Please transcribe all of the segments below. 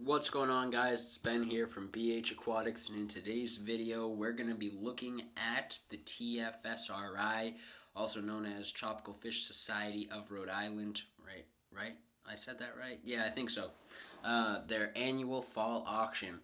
What's going on, guys? It's Ben here from BH Aquatics, and in today's video we're going to be looking at the TFSRI, also known as Tropical Fish Society of Rhode Island. Right? I said that right? Yeah, I think so. Their annual fall auction.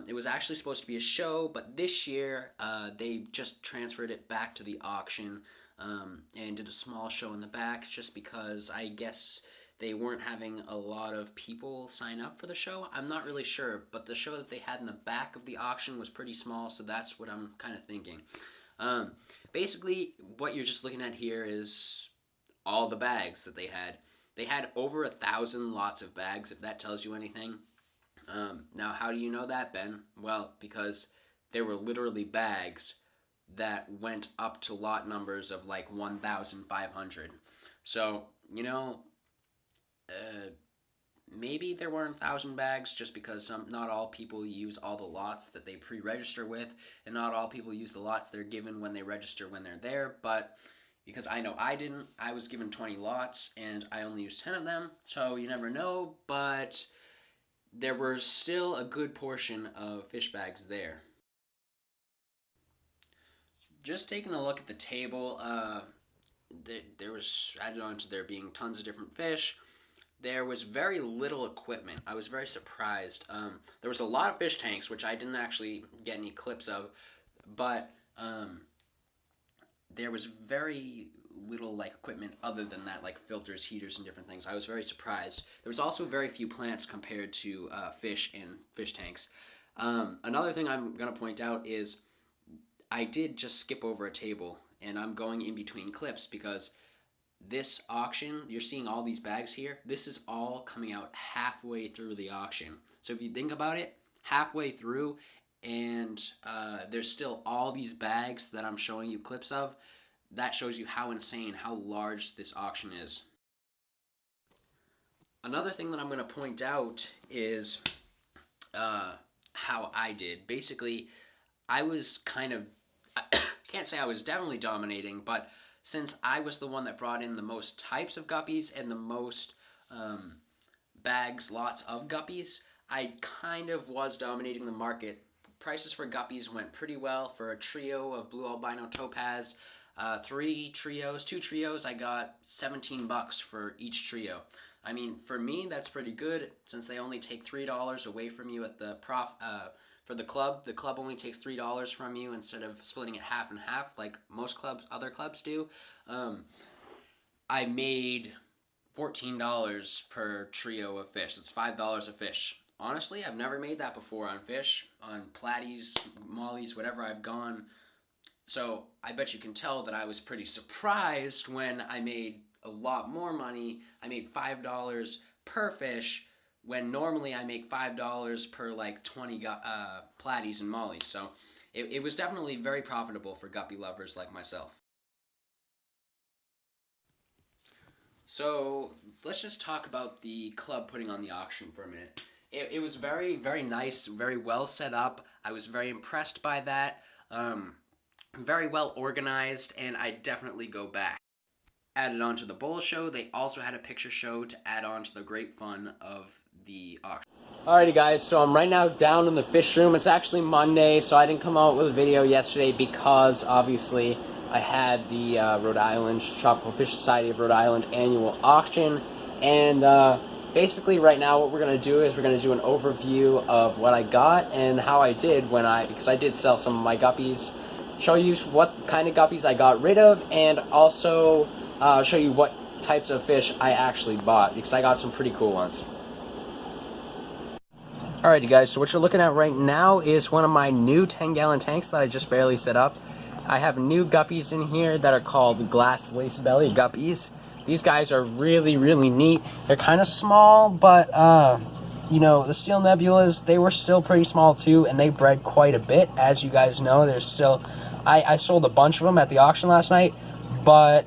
It was actually supposed to be a show, but this year they just transferred it back to the auction and did a small show in the back just because I guess they weren't having a lot of people sign up for the show. I'm not really sure, but the show that they had in the back of the auction was pretty small, so that's what I'm kind of thinking. Basically, what you're just looking at here is all the bags that they had. They had over 1,000 lots of bags, if that tells you anything. Now, how do you know that, Ben? Well, because there were literally bags that went up to lot numbers of like 1,500. So, maybe there weren't 1,000 bags just because not all people use all the lots that they pre-register with, and not all people use the lots they're given when they register when they're there. But because I know I didn't, I was given 20 lots and I only used 10 of them, so you never know. But there were still a good portion of fish bags there. Just taking a look at the table, there was added on to there being tons of different fish. There was very little equipment. I was very surprised. There was a lot of fish tanks, which I didn't actually get any clips of, but there was very little equipment other than that, like filters, heaters, and different things. I was very surprised. There was also very few plants compared to fish in fish tanks. Another thing I'm going to point out is I did just skip over a table, and I'm going in between clips because this auction, you're seeing all these bags here, this is all coming out halfway through the auction. So if you think about it, halfway through, and there's still all these bags that I'm showing you clips of, that shows you how insane, how large this auction is. Another thing that I'm going to point out is how I did. Basically, I was I can't say I was definitely dominating, but since I was the one that brought in the most types of guppies and the most lots of guppies, I kind of was dominating the market. Prices for guppies went pretty well. For a trio of blue albino topaz, two trios, I got $17 for each trio. I mean, for me, that's pretty good since they only take $3 away from you at the for the club. The club only takes $3 from you instead of splitting it half and half like most other clubs do. I made $14 per trio of fish. That's $5 a fish. Honestly, I've never made that before on fish, on platies, mollies, whatever I've gone. So I bet you can tell that I was pretty surprised when I made a lot more money. I made $5 per fish, when normally I make $5 per 20 platies and mollies. So it was definitely very profitable for guppy lovers like myself. So let's just talk about the club putting on the auction for a minute. It was very, very nice, very well set up. I was very impressed by that. Very well organized, and I definitely go back. Added on to the bowl show, they also had a picture show to add on to the great fun of the auction. Alrighty guys, so I'm right now down in the fish room. It's actually Monday, so I didn't come out with a video yesterday because obviously I had the Rhode Island Tropical Fish Society of Rhode Island annual auction, and basically right now what we're going to do is we're going to do an overview of what I got and how I did because I did sell some of my guppies, show you what kind of guppies I got rid of, and also show you what types of fish I actually bought because I got some pretty cool ones. Alrighty guys, so what you're looking at right now is one of my new 10-gallon tanks that I just barely set up. I have new guppies in here that are called glass lace belly guppies. These guys are really, really neat. They're kind of small, but the steel nebulas, they were still pretty small too, and they bred quite a bit. As you guys know, there's still, I sold a bunch of them at the auction last night, but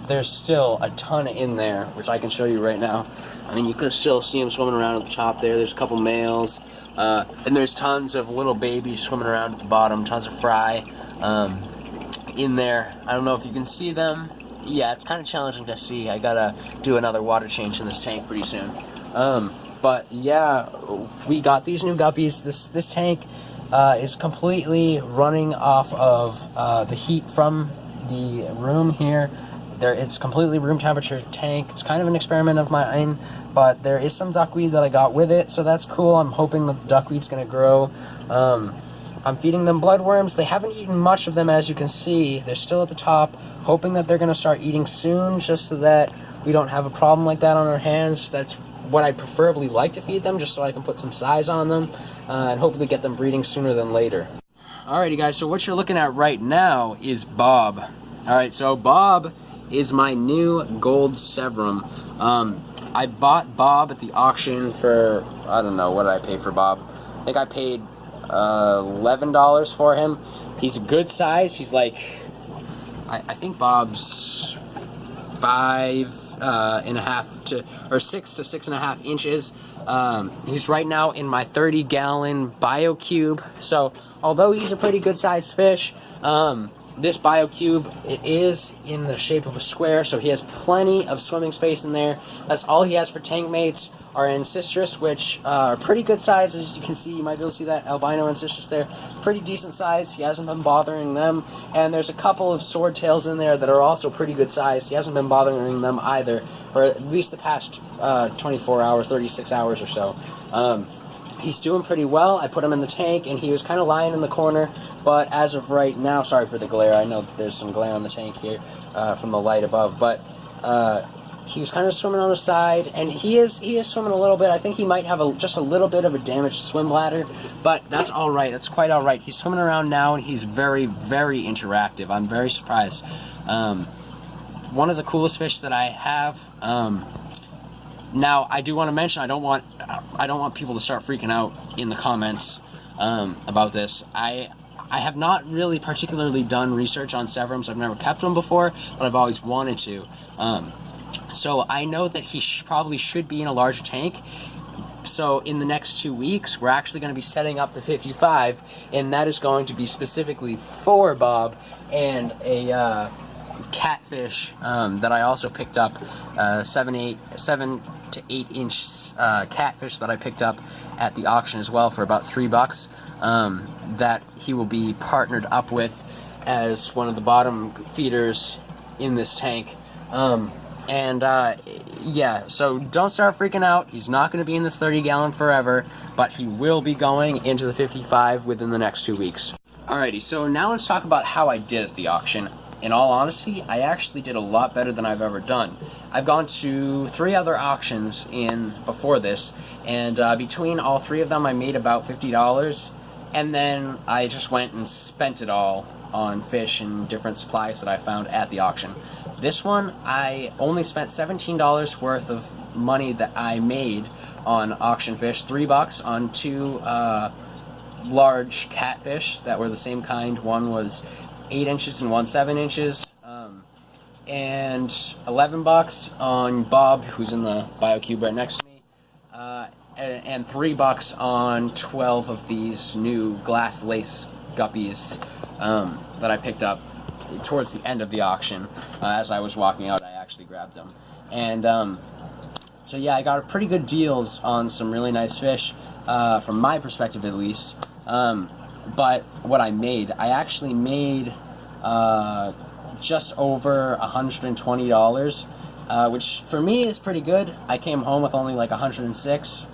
there's still a ton in there, which I can show you right now. I mean, you can still see them swimming around at the top there. There's a couple males, and there's tons of little babies swimming around at the bottom, tons of fry in there. I don't know if you can see them. Yeah, it's kind of challenging to see. I gotta do another water change in this tank pretty soon. But yeah, we got these new guppies. This tank is completely running off of the heat from the room here. It's completely room temperature tank. It's kind of an experiment of mine, but there is some duckweed that I got with it, so that's cool. I'm hoping the duckweed's gonna grow. I'm feeding them bloodworms. They haven't eaten much of them, as you can see. They're still at the top, hoping that they're gonna start eating soon, just so that we don't have a problem like that on our hands. That's what I preferably like to feed them, just so I can put some size on them, and hopefully get them breeding sooner than later. Alrighty guys, so what you're looking at right now is Bob. Alright, so Bob is my new gold Severum. I bought Bob at the auction for, I don't know, what did I pay for Bob? I think I paid $11 for him. He's a good size. He's like, I think Bob's 5.5 to, or 6 to 6.5 inches. He's right now in my 30-gallon BioCube. So although he's a pretty good sized fish, this BioCube, it is in the shape of a square, so he has plenty of swimming space in there. That's all he has for tank mates. Our Ancistrus, which are pretty good size, as you can see. You might be able to see that albino Ancistrus there. Pretty decent size. He hasn't been bothering them. And there's a couple of swordtails in there that are also pretty good size. He hasn't been bothering them either for at least the past 24 hours, 36 hours or so. He's doing pretty well. I put him in the tank, and he was kind of lying in the corner. But as of right now, sorry for the glare. I know there's some glare on the tank here from the light above. But he was kind of swimming on the side, and he is swimming a little bit. I think he might have just a little bit of a damaged swim bladder, but that's all right. That's quite all right. He's swimming around now, and he's very, very interactive. I'm very surprised. One of the coolest fish that I have. Now, I do want to mention, I don't want people to start freaking out in the comments about this. I have not really particularly done research on Severums. I've never kept them before, but I've always wanted to. So I know that he probably should be in a larger tank. So in the next 2 weeks, we're actually going to be setting up the 55, and that is going to be specifically for Bob and a catfish that I also picked up, 7 to 8 inch catfish that I picked up at the auction as well for about $3, that he will be partnered up with as one of the bottom feeders in this tank. Yeah, so don't start freaking out. He's not going to be in this 30-gallon forever, but he will be going into the 55 within the next 2 weeks. Alrighty, so now let's talk about how I did at the auction. In all honesty, I actually did a lot better than I've ever done. I've gone to 3 other auctions before this, and between all 3 of them I made about $50, and then I just went and spent it all on fish and different supplies that I found at the auction. This one, I only spent $17 worth of money that I made on auction fish, $3 on 2 large catfish that were the same kind. One was 8 inches and one 7 inches, and $11 on Bob, who's in the BioCube right next to me, and $3 on 12 of these new glass lace guppies that I picked up towards the end of the auction. As I was walking out, I actually grabbed them. And so yeah, I got pretty good deals on some really nice fish, from my perspective at least. But what I actually made just over $120, which for me is pretty good. I came home with only like 106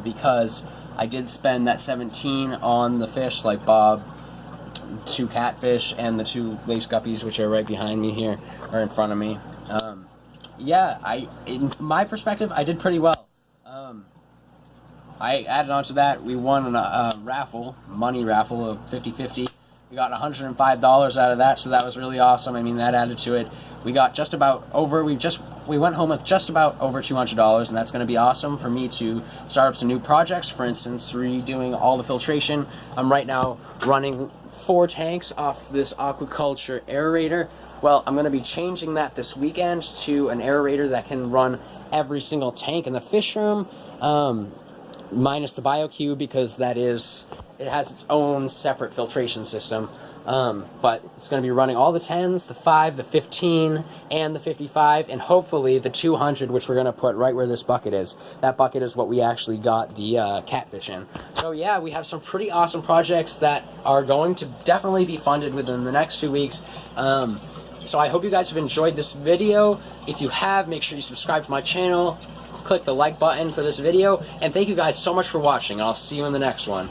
because I did spend that 17 on the fish like Bob, 2 catfish, and the 2 lace guppies, which are right behind me here, or in front of me. Yeah, in my perspective, I did pretty well. I added on to that, we won a raffle, money raffle of 50-50. We got $105 out of that, so that was really awesome. I mean, that added to it. We got just about over, we went home with just about over $200, and that's going to be awesome for me to start up some new projects. For instance, redoing all the filtration. I'm right now running 4 tanks off this aquaculture aerator. Well, I'm going to be changing that this weekend to an aerator that can run every single tank in the fish room, minus the BioCube, because it has its own separate filtration system. But it's going to be running all the 10s, the 5, the 15, and the 55, and hopefully the 200, which we're going to put right where this bucket is. That bucket is what we actually got the catfish in. So yeah, we have some pretty awesome projects that are going to definitely be funded within the next 2 weeks. So I hope you guys have enjoyed this video. If you have, make sure you subscribe to my channel, click the like button for this video, and thank you guys so much for watching. I'll see you in the next one.